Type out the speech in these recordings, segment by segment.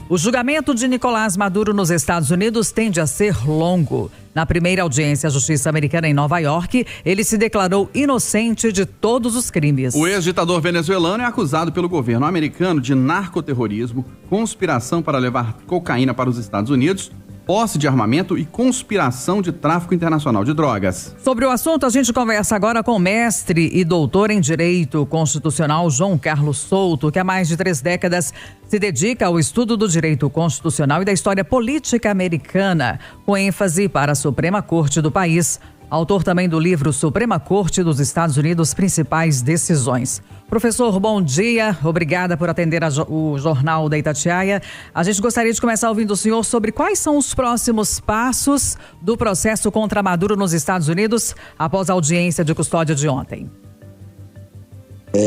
O julgamento de Nicolás Maduro nos Estados Unidos tende a ser longo. Na primeira audiência à Justiça Americana em Nova York, ele se declarou inocente de todos os crimes. O ex-ditador venezuelano é acusado pelo governo americano de narcoterrorismo, conspiração para levar cocaína para os Estados Unidos, posse de armamento e conspiração de tráfico internacional de drogas. Sobre o assunto, a gente conversa agora com o mestre e doutor em Direito Constitucional João Carlos Souto, que há mais de 3 décadas se dedica ao estudo do direito constitucional e da história política americana, com ênfase para a Suprema Corte do país. Autor também do livro Suprema Corte dos Estados Unidos, Principais Decisões. Professor, bom dia. Obrigada por atender o Jornal da Itatiaia. A gente gostaria de começar ouvindo o senhor sobre quais são os próximos passos do processo contra Maduro nos Estados Unidos após a audiência de custódia de ontem.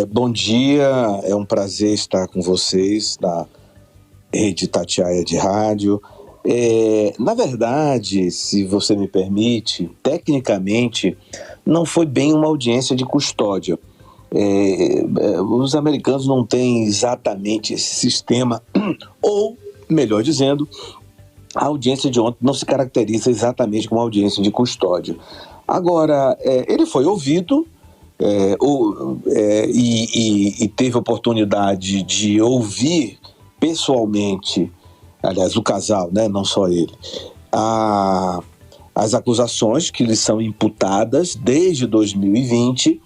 Bom dia, é um prazer estar com vocês na Rede Itatiaia de Rádio. Na verdade, se você me permite, tecnicamente não foi bem uma audiência de custódia. Os americanos não têm exatamente esse sistema, ou, melhor dizendo, a audiência de ontem não se caracteriza exatamente como audiência de custódia. Agora, ele foi ouvido e teve oportunidade de ouvir pessoalmente, aliás, o casal, né, não só ele, as acusações que lhes são imputadas desde 2020,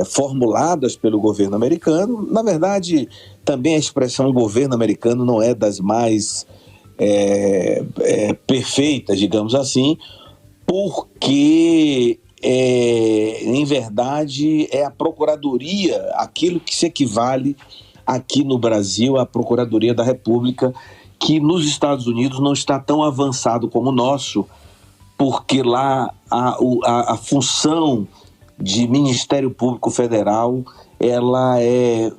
formuladas pelo governo americano. Na verdade, também a expressão governo americano não é das mais perfeitas, digamos assim, porque, em verdade, é a Procuradoria, aquilo que se equivale aqui no Brasil à Procuradoria da República, que nos Estados Unidos não está tão avançado como o nosso, porque lá a função de Ministério Público Federal, ela é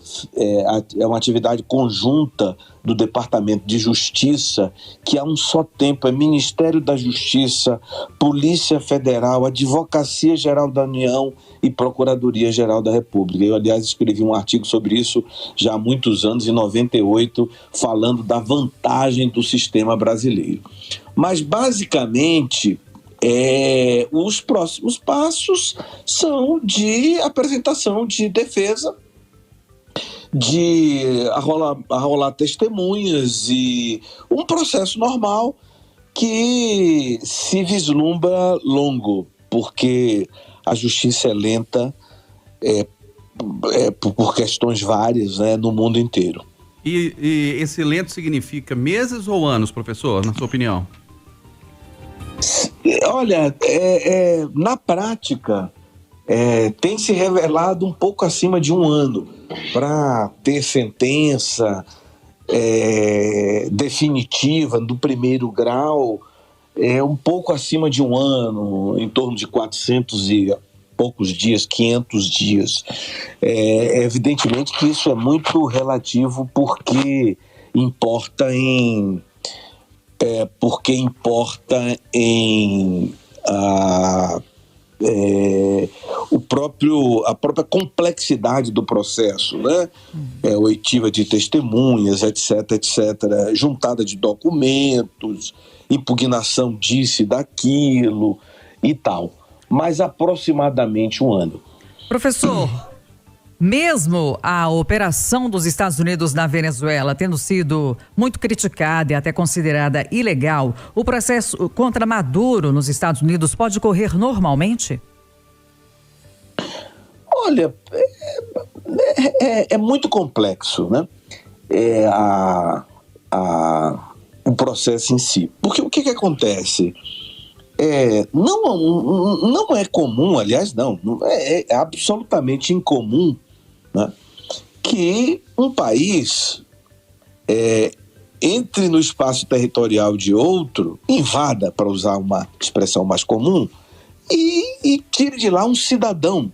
uma atividade conjunta do Departamento de Justiça, que a um só tempo é Ministério da Justiça, Polícia Federal, Advocacia Geral da União e Procuradoria Geral da República. Eu, aliás, escrevi um artigo sobre isso já há muitos anos, em 98, falando da vantagem do sistema brasileiro. Mas, basicamente, os próximos passos são de apresentação de defesa, de arrolar testemunhas e um processo normal que se vislumbra longo, porque a justiça é lenta por questões várias, né, no mundo inteiro. E esse lento significa meses ou anos, professor, na sua opinião? Olha, na prática, tem se revelado um pouco acima de 1 ano para ter sentença definitiva do primeiro grau, um pouco acima de 1 ano, em torno de 400 e poucos dias, 500 dias. Evidentemente que isso é muito relativo porque importa em a própria complexidade do processo, né? Oitiva de testemunhas, etc, juntada de documentos, impugnação disso e daquilo e tal. Mas aproximadamente 1 ano. Professor, mesmo a operação dos Estados Unidos na Venezuela tendo sido muito criticada e até considerada ilegal, o processo contra Maduro nos Estados Unidos pode correr normalmente? Olha, é muito complexo, né? O processo em si. Porque o que acontece? Não é comum, aliás, é absolutamente incomum, né, que um país entre no espaço territorial de outro, invada, para usar uma expressão mais comum, e tire de lá um cidadão,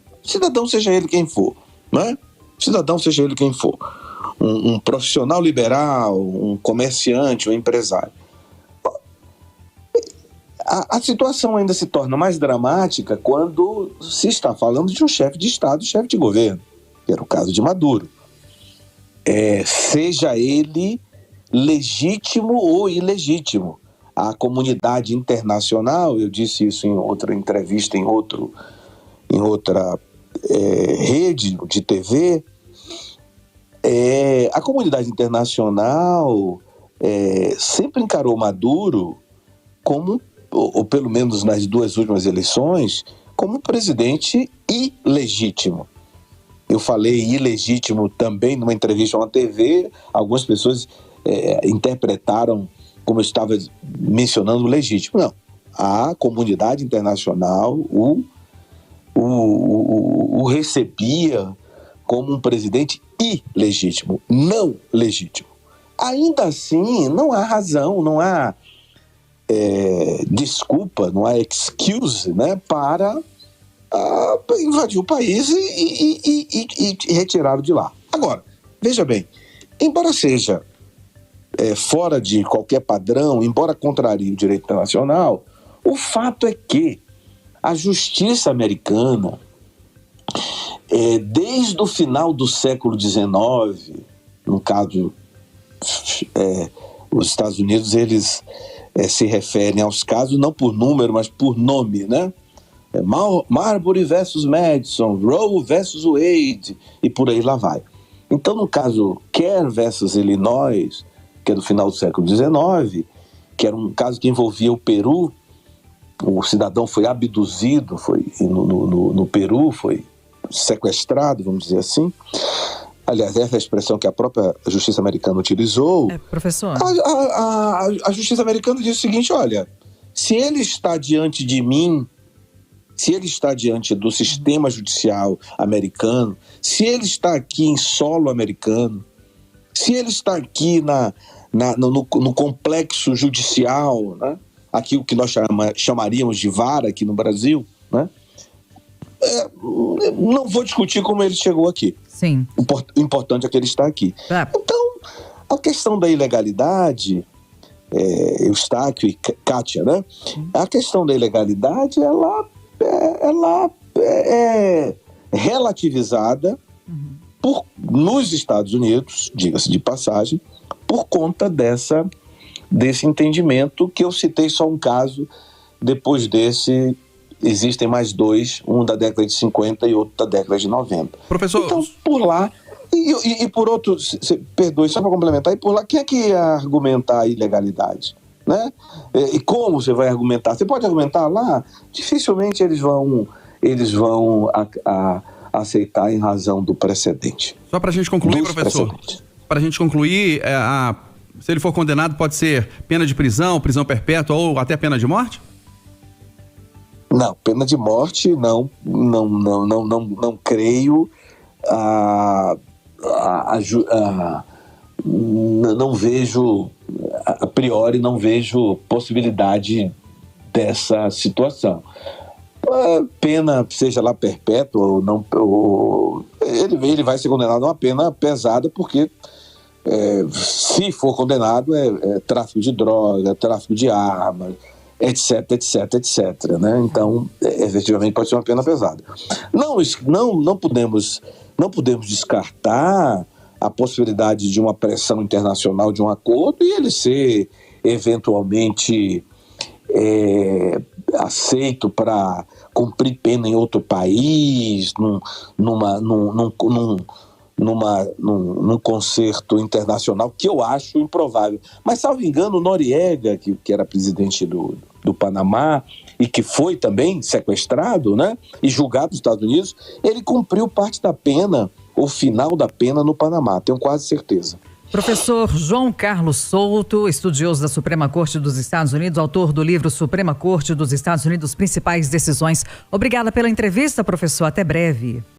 seja ele quem for, né? Cidadão seja ele quem for, um profissional liberal, um comerciante, um empresário. A situação ainda se torna mais dramática quando se está falando de um chefe de Estado, chefe de governo, que era o caso de Maduro. Seja ele legítimo ou ilegítimo. A comunidade internacional, eu disse isso em outra entrevista, em outra rede de TV, a comunidade internacional sempre encarou Maduro como, ou pelo menos nas 2 últimas eleições, como um presidente ilegítimo. Eu falei ilegítimo também numa entrevista a uma TV, algumas pessoas interpretaram como eu estava mencionando legítimo. Não, a comunidade internacional o recebia como um presidente ilegítimo, não legítimo. Ainda assim, não há razão, não há desculpa, não há excuse, né, para invadir o país e retirá-lo de lá. Agora, veja bem, embora seja fora de qualquer padrão, embora contrarie o direito internacional, o fato é que a justiça americana, desde o final do século XIX, no caso, os Estados Unidos, eles se referem aos casos não por número, mas por nome, né? Marbury versus Madison, Roe versus Wade, e por aí lá vai. Então, no caso Kerr versus Illinois, que é do final do século XIX, que era um caso que envolvia o Peru, o cidadão foi abduzido, foi no Peru, foi sequestrado, vamos dizer assim. Aliás, essa é a expressão que a própria justiça americana utilizou. Professor. A justiça americana diz o seguinte: olha, se ele está diante de mim, se ele está diante do sistema judicial americano, se ele está aqui em solo americano, se ele está aqui no complexo judicial, né? Aqui o que nós chamaríamos de vara aqui no Brasil, né? Não vou discutir como ele chegou aqui. Sim. O importante é que ele está aqui. Então, a questão da ilegalidade, Eustáquio e Kátia, né? A questão da ilegalidade, ela é relativizada nos Estados Unidos, diga-se de passagem, por conta desse entendimento que eu citei só um caso. Depois desse, existem mais 2, um da década de 50 e outro da década de 90. Professor... Então, por lá, e por outro, perdoe, só para complementar, e por lá, quem é que ia argumentar a ilegalidade? Né? E como você vai argumentar? Você pode argumentar lá? Dificilmente eles vão aceitar em razão do precedente. Só para a gente concluir, professor, para a gente concluir, se ele for condenado, pode ser pena de prisão, prisão perpétua ou até pena de morte? Não, pena de morte não creio. Não vejo, a priori não vejo possibilidade dessa situação. Pena, seja lá perpétua ou não, ele vai ser condenado a uma pena pesada, porque se for condenado é tráfico de droga, tráfico de armas, etc, né? Então, efetivamente pode ser uma pena pesada. Não podemos descartar a possibilidade de uma pressão internacional, de um acordo, e ele ser eventualmente aceito para cumprir pena em outro país, num concerto internacional, que eu acho improvável. Mas, salvo engano, Noriega, que era presidente do Panamá e que foi também sequestrado, né, e julgado nos Estados Unidos, ele cumpriu parte da pena, o final da pena, no Panamá, tenho quase certeza. Professor João Carlos Souto, estudioso da Suprema Corte dos Estados Unidos, autor do livro Suprema Corte dos Estados Unidos, Principais Decisões. Obrigada pela entrevista, professor. Até breve.